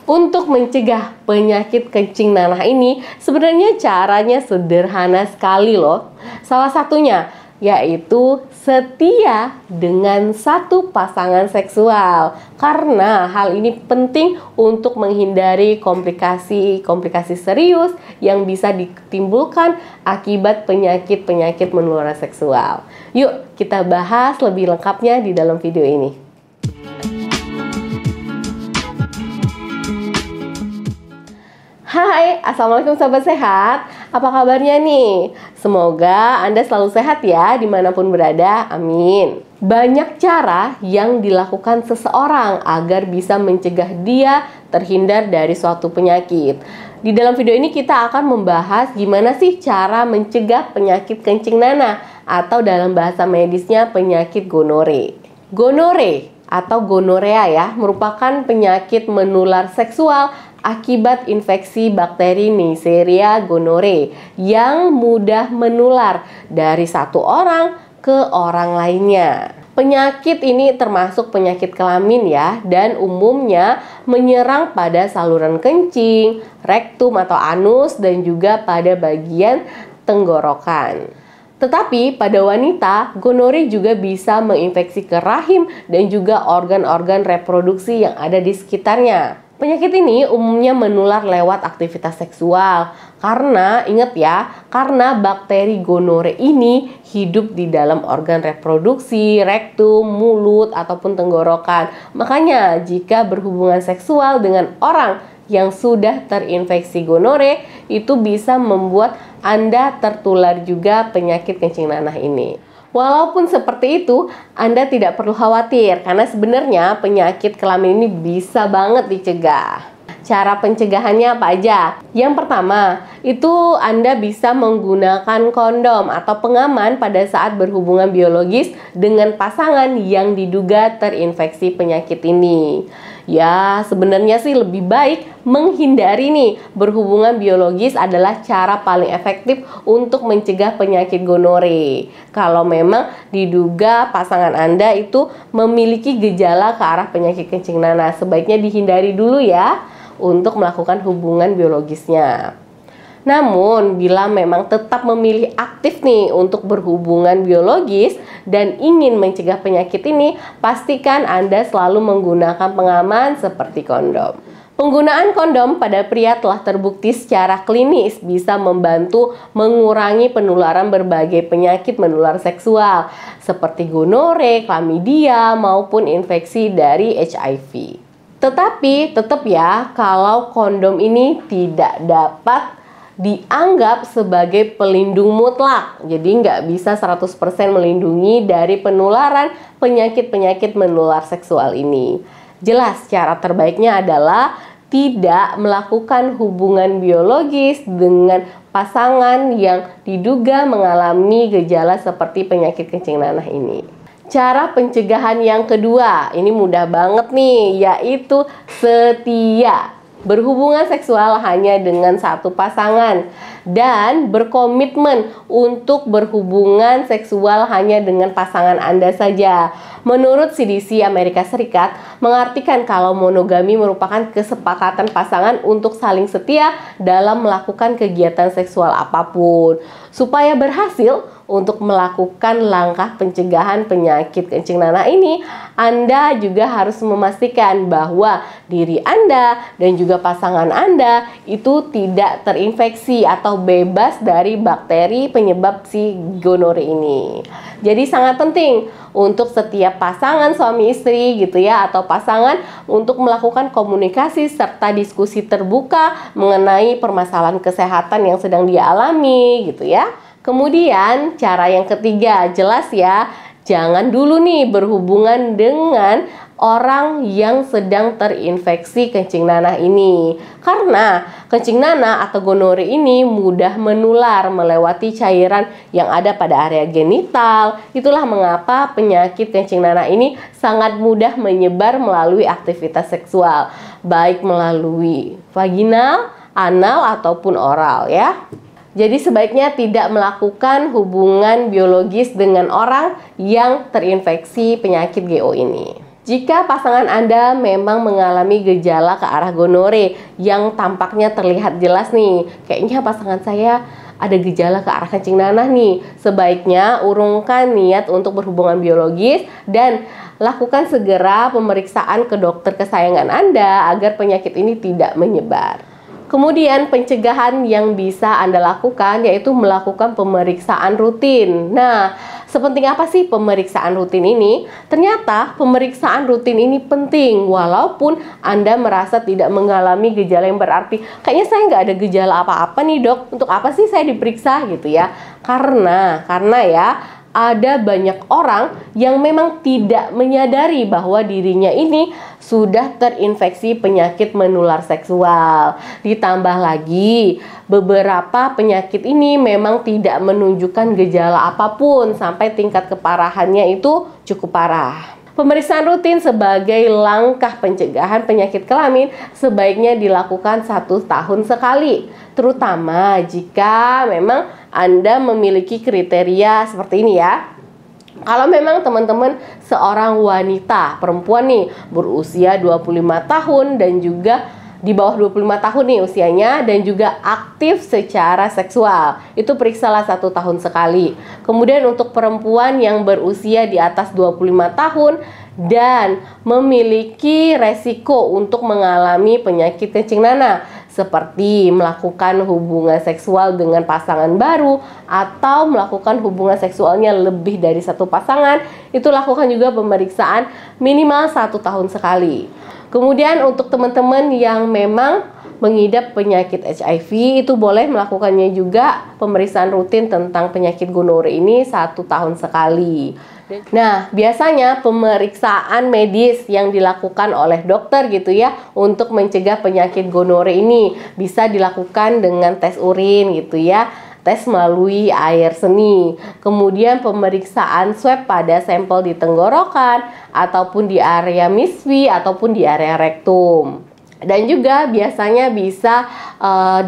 Untuk mencegah penyakit kencing nanah ini, sebenarnya caranya sederhana sekali loh. Salah satunya yaitu setia dengan satu pasangan seksual. Karena hal ini penting untuk menghindari komplikasi serius yang bisa ditimbulkan akibat penyakit-penyakit menular seksual. Yuk kita bahas lebih lengkapnya di dalam video ini. Hai, Assalamualaikum sahabat sehat. Apa kabarnya nih? Semoga Anda selalu sehat ya dimanapun berada, amin. Banyak cara yang dilakukan seseorang agar bisa mencegah dia terhindar dari suatu penyakit. Di dalam video ini kita akan membahas gimana sih cara mencegah penyakit kencing nanah atau dalam bahasa medisnya penyakit gonore. Gonore atau gonorea ya, merupakan penyakit menular seksual akibat infeksi bakteri Neisseria gonorrhoeae yang mudah menular dari satu orang ke orang lainnya. Penyakit ini termasuk penyakit kelamin ya, dan umumnya menyerang pada saluran kencing, rektum atau anus, dan juga pada bagian tenggorokan. Tetapi pada wanita, gonore juga bisa menginfeksi ke rahim dan juga organ-organ reproduksi yang ada di sekitarnya. Penyakit ini umumnya menular lewat aktivitas seksual. Karena, ingat ya, karena bakteri gonore ini hidup di dalam organ reproduksi, rektum, mulut, ataupun tenggorokan. Makanya, jika berhubungan seksual dengan orang yang sudah terinfeksi gonore, itu bisa membuat Anda tertular juga penyakit kencing nanah ini. Walaupun seperti itu, Anda tidak perlu khawatir karena sebenarnya penyakit kelamin ini bisa banget dicegah. Cara pencegahannya apa aja? Yang pertama, itu Anda bisa menggunakan kondom atau pengaman pada saat berhubungan biologis dengan pasangan yang diduga terinfeksi penyakit ini. Ya, sebenarnya sih lebih baik menghindari nih. Berhubungan biologis adalah cara paling efektif untuk mencegah penyakit gonore. Kalau memang diduga pasangan Anda itu memiliki gejala ke arah penyakit kencing nanah, sebaiknya dihindari dulu ya untuk melakukan hubungan biologisnya. Namun, bila memang tetap memilih aktif nih untuk berhubungan biologis dan ingin mencegah penyakit ini, pastikan Anda selalu menggunakan pengaman seperti kondom. Penggunaan kondom pada pria telah terbukti secara klinis bisa membantu mengurangi penularan berbagai penyakit menular seksual seperti gonore, chlamydia, maupun infeksi dari HIV. Tetapi tetap ya, kalau kondom ini tidak dapat dianggap sebagai pelindung mutlak. Jadi nggak bisa 100% melindungi dari penularan penyakit-penyakit menular seksual ini. Jelas cara terbaiknya adalah tidak melakukan hubungan biologis dengan pasangan yang diduga mengalami gejala seperti penyakit kencing nanah ini. Cara pencegahan yang kedua, ini mudah banget nih, yaitu setia. Berhubungan seksual hanya dengan satu pasangan dan berkomitmen untuk berhubungan seksual hanya dengan pasangan Anda saja. Menurut CDC Amerika Serikat, mengartikan kalau monogami merupakan kesepakatan pasangan untuk saling setia dalam melakukan kegiatan seksual apapun. Supaya berhasil untuk melakukan langkah pencegahan penyakit kencing nanah ini, Anda juga harus memastikan bahwa diri Anda dan juga pasangan Anda itu tidak terinfeksi atau bebas dari bakteri penyebab si gonore ini. Jadi sangat penting untuk setiap pasangan suami istri gitu ya, atau pasangan untuk melakukan komunikasi serta diskusi terbuka mengenai permasalahan kesehatan yang sedang dia alami gitu ya. Kemudian cara yang ketiga, jelas ya, jangan dulu nih berhubungan dengan orang yang sedang terinfeksi kencing nanah ini. Karena kencing nanah atau gonore ini mudah menular melewati cairan yang ada pada area genital. Itulah mengapa penyakit kencing nanah ini sangat mudah menyebar melalui aktivitas seksual, baik melalui vaginal, anal ataupun oral ya. Jadi sebaiknya tidak melakukan hubungan biologis dengan orang yang terinfeksi penyakit GO ini. Jika pasangan Anda memang mengalami gejala ke arah gonore yang tampaknya terlihat jelas nih, kayaknya pasangan saya ada gejala ke arah kencing nanah nih, sebaiknya urungkan niat untuk berhubungan biologis dan lakukan segera pemeriksaan ke dokter kesayangan Anda agar penyakit ini tidak menyebar. Kemudian pencegahan yang bisa Anda lakukan yaitu melakukan pemeriksaan rutin. Nah, sepenting apa sih pemeriksaan rutin ini? Ternyata pemeriksaan rutin ini penting walaupun Anda merasa tidak mengalami gejala yang berarti. Kayaknya saya nggak ada gejala apa-apa nih dok, untuk apa sih saya diperiksa gitu ya? Karena ya ada banyak orang yang memang tidak menyadari bahwa dirinya ini sudah terinfeksi penyakit menular seksual. Ditambah lagi, beberapa penyakit ini memang tidak menunjukkan gejala apapun sampai tingkat keparahannya itu cukup parah. Pemeriksaan rutin sebagai langkah pencegahan penyakit kelamin sebaiknya dilakukan 1 tahun sekali, terutama jika memang Anda memiliki kriteria seperti ini ya. Kalau memang teman-teman seorang wanita, perempuan nih, berusia 25 tahun dan juga di bawah 25 tahun nih usianya dan juga aktif secara seksual, itu periksalah 1 tahun sekali. Kemudian untuk perempuan yang berusia di atas 25 tahun dan memiliki resiko untuk mengalami penyakit kencing nanah seperti melakukan hubungan seksual dengan pasangan baru atau melakukan hubungan seksualnya lebih dari 1 pasangan, itu lakukan juga pemeriksaan minimal 1 tahun sekali. Kemudian untuk teman-teman yang memang mengidap penyakit HIV, itu boleh melakukannya juga pemeriksaan rutin tentang penyakit gonore ini 1 tahun sekali. Nah, biasanya pemeriksaan medis yang dilakukan oleh dokter gitu ya untuk mencegah penyakit gonore ini bisa dilakukan dengan tes urin gitu ya, tes melalui air seni, kemudian pemeriksaan swab pada sampel di tenggorokan ataupun di area misfi ataupun di area rektum. Dan juga biasanya bisa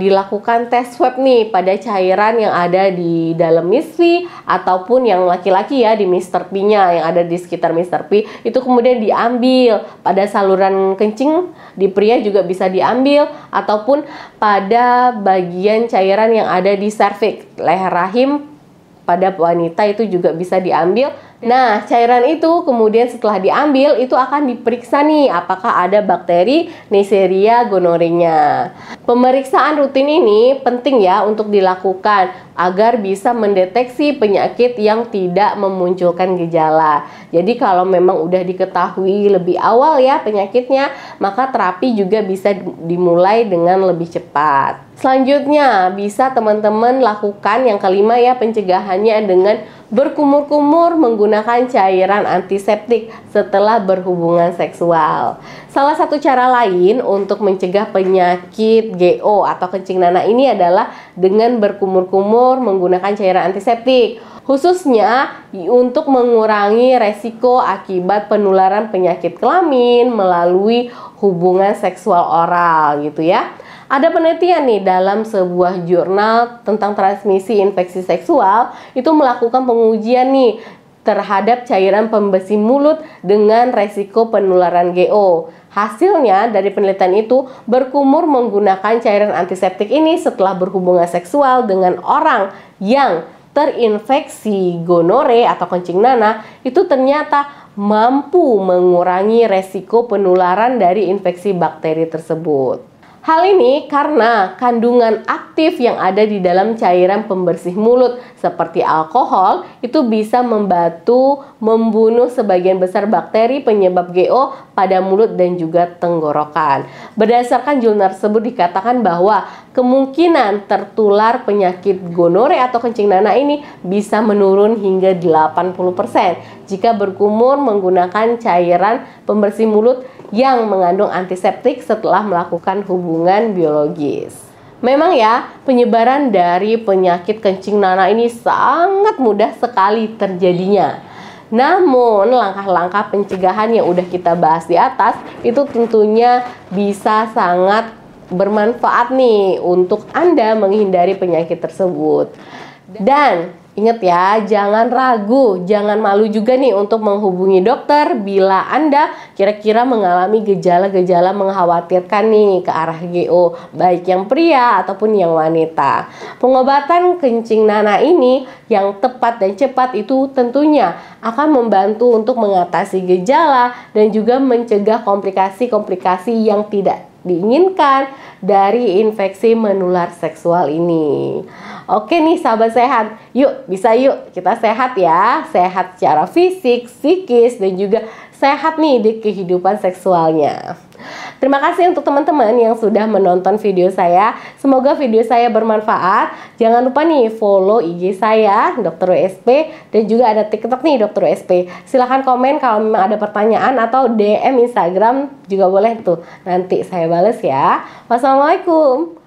dilakukan tes swab nih pada cairan yang ada di dalam misfi ataupun yang laki-laki ya di Mr. P-nya yang ada di sekitar Mr. P, itu kemudian diambil pada saluran kencing di pria juga bisa diambil ataupun pada bagian cairan yang ada di serviks, leher rahim pada wanita itu juga bisa diambil. Nah, cairan itu kemudian setelah diambil itu akan diperiksa nih apakah ada bakteri Neisseria gonorrhea. Pemeriksaan rutin ini penting ya untuk dilakukan agar bisa mendeteksi penyakit yang tidak memunculkan gejala. Jadi kalau memang udah diketahui lebih awal ya penyakitnya, maka terapi juga bisa dimulai dengan lebih cepat. Selanjutnya bisa teman-teman lakukan yang kelima ya pencegahannya dengan berkumur-kumur menggunakan cairan antiseptik setelah berhubungan seksual. Salah satu cara lain untuk mencegah penyakit GO atau kencing nanah ini adalah dengan berkumur-kumur menggunakan cairan antiseptik, khususnya untuk mengurangi resiko akibat penularan penyakit kelamin melalui hubungan seksual oral gitu ya. Ada penelitian nih dalam sebuah jurnal tentang transmisi infeksi seksual itu melakukan pengujian nih terhadap cairan pembersih mulut dengan resiko penularan GO. Hasilnya dari penelitian itu berkumur menggunakan cairan antiseptik ini setelah berhubungan seksual dengan orang yang terinfeksi gonore atau kencing nanah itu ternyata mampu mengurangi resiko penularan dari infeksi bakteri tersebut. Hal ini karena kandungan aktif yang ada di dalam cairan pembersih mulut seperti alkohol itu bisa membantu membunuh sebagian besar bakteri penyebab GO pada mulut dan juga tenggorokan. Berdasarkan jurnal tersebut dikatakan bahwa kemungkinan tertular penyakit gonore atau kencing nanah ini bisa menurun hingga 80% jika berkumur menggunakan cairan pembersih mulut yang mengandung antiseptik setelah melakukan hubungan biologis. Memang ya, penyebaran dari penyakit kencing nanah ini sangat mudah sekali terjadinya. Namun, langkah-langkah pencegahan yang udah kita bahas di atas itu tentunya bisa sangat bermanfaat nih untuk Anda menghindari penyakit tersebut. Dan Ingat ya, jangan ragu, jangan malu juga nih untuk menghubungi dokter bila Anda kira-kira mengalami gejala-gejala mengkhawatirkan nih ke arah GO, baik yang pria ataupun yang wanita. Pengobatan kencing nanah ini yang tepat dan cepat itu tentunya akan membantu untuk mengatasi gejala dan juga mencegah komplikasi-komplikasi yang tidak diinginkan dari infeksi menular seksual ini. Oke nih sahabat sehat, yuk kita sehat ya, sehat secara fisik, psikis dan juga sehat nih di kehidupan seksualnya. Terima kasih untuk teman-teman yang sudah menonton video saya. Semoga video saya bermanfaat. Jangan lupa nih follow IG saya Dr. WSP dan juga ada TikTok nih Dr. WSP. Silahkan komen kalau memang ada pertanyaan atau DM Instagram juga boleh tuh. Nanti saya bales ya. Wassalamualaikum.